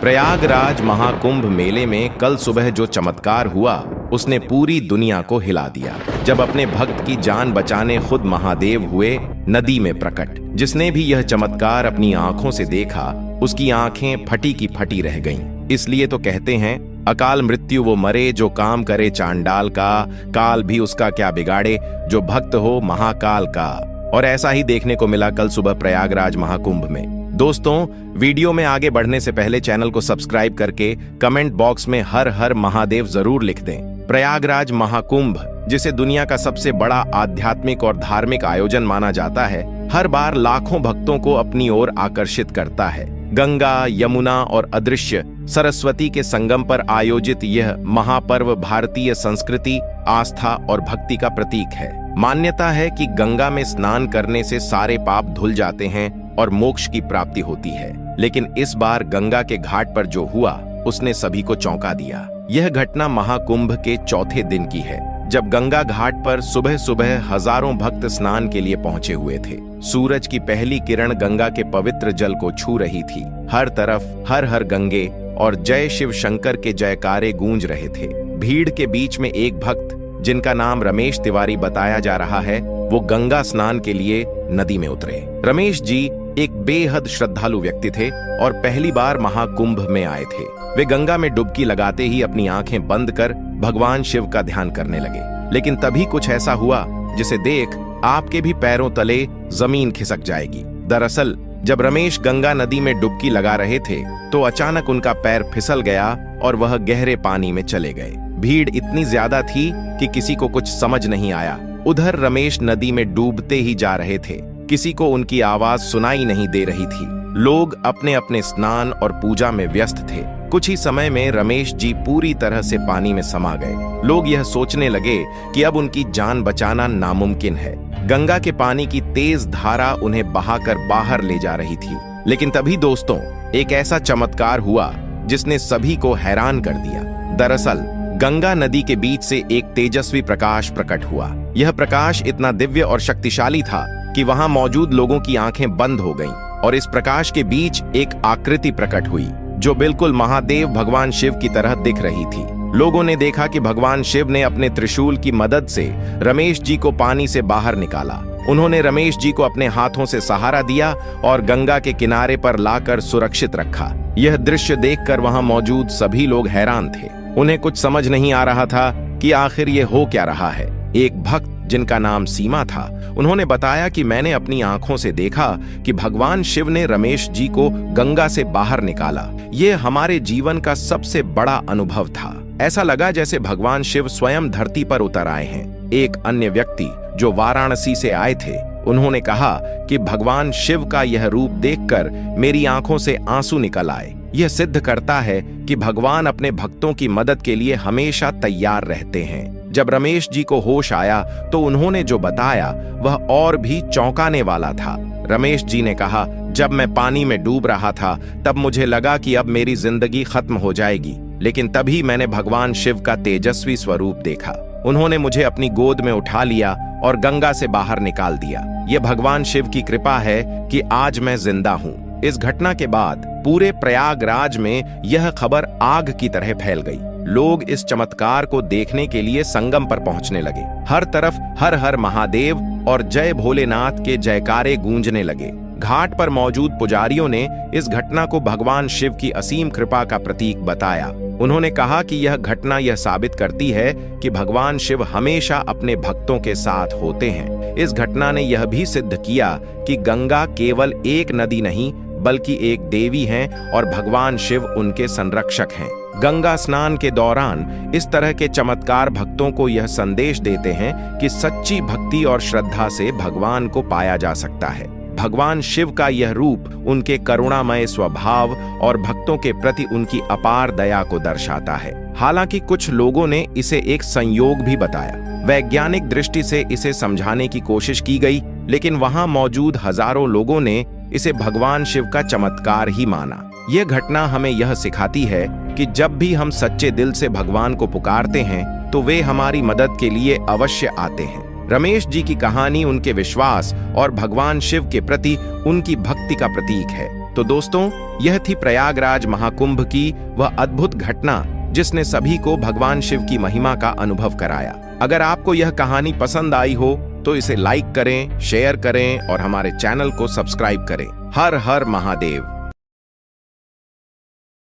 प्रयागराज महाकुंभ मेले में कल सुबह जो चमत्कार हुआ उसने पूरी दुनिया को हिला दिया। जब अपने भक्त की जान बचाने खुद महादेव हुए नदी में प्रकट। जिसने भी यह चमत्कार अपनी आंखों से देखा उसकी आंखें फटी की फटी रह गईं। इसलिए तो कहते हैं अकाल मृत्यु वो मरे जो काम करे चांडाल का, काल भी उसका क्या बिगाड़े जो भक्त हो महाकाल का। और ऐसा ही देखने को मिला कल सुबह प्रयागराज महाकुंभ में। दोस्तों, वीडियो में आगे बढ़ने से पहले चैनल को सब्सक्राइब करके कमेंट बॉक्स में हर हर महादेव जरूर लिख दें। प्रयागराज महाकुंभ, जिसे दुनिया का सबसे बड़ा आध्यात्मिक और धार्मिक आयोजन माना जाता है, हर बार लाखों भक्तों को अपनी ओर आकर्षित करता है। गंगा, यमुना और अदृश्य सरस्वती के संगम पर आयोजित यह महापर्व भारतीय संस्कृति, आस्था और भक्ति का प्रतीक है। मान्यता है कि गंगा में स्नान करने से सारे पाप धुल जाते हैं और मोक्ष की प्राप्ति होती है। लेकिन इस बार गंगा के घाट पर जो हुआ उसने सभी को चौंका दिया। यह घटना महाकुंभ के चौथे दिन की है, जब गंगा घाट पर सुबह सुबह हजारों भक्त स्नान के लिए पहुंचे हुए थे। सूरज की पहली किरण गंगा के पवित्र जल को छू रही थी। हर तरफ हर हर गंगे और जय शिव शंकर के जयकारे गूंज रहे थे। भीड़ के बीच में एक भक्त, जिनका नाम रमेश तिवारी बताया जा रहा है, वो गंगा स्नान के लिए नदी में उतरे। रमेश जी एक बेहद श्रद्धालु व्यक्ति थे और पहली बार महाकुंभ में आए थे। वे गंगा में डुबकी लगाते ही अपनी आंखें बंद कर भगवान शिव का ध्यान करने लगे। लेकिन तभी कुछ ऐसा हुआ जिसे देख आपके भी पैरों तले जमीन खिसक जाएगी। दरअसल जब रमेश गंगा नदी में डुबकी लगा रहे थे तो अचानक उनका पैर फिसल गया और वह गहरे पानी में चले गए। भीड़ इतनी ज्यादा थी कि किसी को कुछ समझ नहीं आया। उधर रमेश नदी में डूबते ही जा रहे थे। किसी को उनकी आवाज सुनाई नहीं दे रही थी। लोग अपने अपने स्नान और पूजा में व्यस्त थे। कुछ ही समय में रमेश जी पूरी तरह से पानी में समा गए। लोग यह सोचने लगे कि अब उनकी जान बचाना नामुमकिन है। गंगा के पानी की तेज धारा उन्हें बहाकर बाहर ले जा रही थी। लेकिन तभी दोस्तों, एक ऐसा चमत्कार हुआ जिसने सभी को हैरान कर दिया। दरअसल गंगा नदी के बीच से एक तेजस्वी प्रकाश प्रकट हुआ। यह प्रकाश इतना दिव्य और शक्तिशाली था कि वहां मौजूद लोगों की आंखें बंद हो गईं और इस प्रकाश के बीच एक आकृति प्रकट हुई जो बिल्कुल महादेव भगवान शिव की तरह दिख रही थी। लोगों ने देखा कि भगवान शिव ने अपने त्रिशूल की मदद से रमेश जी को पानी से बाहर निकाला। उन्होंने रमेश जी को अपने हाथों से सहारा दिया और गंगा के किनारे पर लाकर सुरक्षित रखा। यह दृश्य देखकर वहां मौजूद सभी लोग हैरान थे। उन्हें कुछ समझ नहीं आ रहा था कि आखिर ये हो क्या रहा है। एक भक्त, जिनका नाम सीमा था, उन्होंने बताया कि मैंने अपनी आंखों से देखा कि भगवान शिव ने रमेश जी को गंगा से बाहर निकाला। ये हमारे जीवन का सबसे बड़ा अनुभव था। ऐसा लगा जैसे भगवान शिव स्वयं धरती पर उतर आए हैं। एक अन्य व्यक्ति जो वाराणसी से आए थे, उन्होंने कहा कि भगवान शिव का यह रूप देखकर मेरी आंखों से आंसू निकल आए। यह सिद्ध करता है कि भगवान अपने भक्तों की मदद के लिए हमेशा तैयार रहते हैं। जब रमेश जी को होश आया तो उन्होंने जो बताया वह और भी चौंकाने वाला था। रमेश जी ने कहा, जब मैं पानी में डूब रहा था तब मुझे लगा कि अब मेरी जिंदगी खत्म हो जाएगी। लेकिन तभी मैंने भगवान शिव का तेजस्वी स्वरूप देखा। उन्होंने मुझे अपनी गोद में उठा लिया और गंगा से बाहर निकाल दिया। ये भगवान शिव की कृपा है कि आज मैं जिंदा हूँ। इस घटना के बाद पूरे प्रयागराज में यह खबर आग की तरह फैल गई। लोग इस चमत्कार को देखने के लिए संगम पर पहुंचने लगे। हर तरफ हर हर महादेव और जय भोलेनाथ के जयकारे गूंजने लगे। घाट पर मौजूद पुजारियों ने इस घटना को भगवान शिव की असीम कृपा का प्रतीक बताया। उन्होंने कहा कि यह घटना यह साबित करती है कि भगवान शिव हमेशा अपने भक्तों के साथ होते हैं। इस घटना ने यह भी सिद्ध किया कि गंगा केवल एक नदी नहीं बल्कि एक देवी हैं और भगवान शिव उनके संरक्षक हैं। गंगा स्नान के दौरान इस तरह के चमत्कार भक्तों को यह संदेश देते हैं कि सच्ची भक्ति और श्रद्धा से भगवान को पाया जा सकता है। भगवान शिव का यह रूप उनके करुणामय स्वभाव और भक्तों के प्रति उनकी अपार दया को दर्शाता है। हालांकि कुछ लोगों ने इसे एक संयोग भी बताया। वैज्ञानिक दृष्टि से इसे समझाने की कोशिश की गई, लेकिन वहां मौजूद हजारों लोगों ने इसे भगवान शिव का चमत्कार ही माना। यह घटना हमें यह सिखाती है कि जब भी हम सच्चे दिल से भगवान को पुकारते हैं तो वे हमारी मदद के लिए अवश्य आते हैं। रमेश जी की कहानी उनके विश्वास और भगवान शिव के प्रति उनकी भक्ति का प्रतीक है। तो दोस्तों, यह थी प्रयागराज महाकुंभ की वह अद्भुत घटना जिसने सभी को भगवान शिव की महिमा का अनुभव कराया। अगर आपको यह कहानी पसंद आई हो तो इसे लाइक करें, शेयर करें और हमारे चैनल को सब्सक्राइब करें। हर हर महादेव।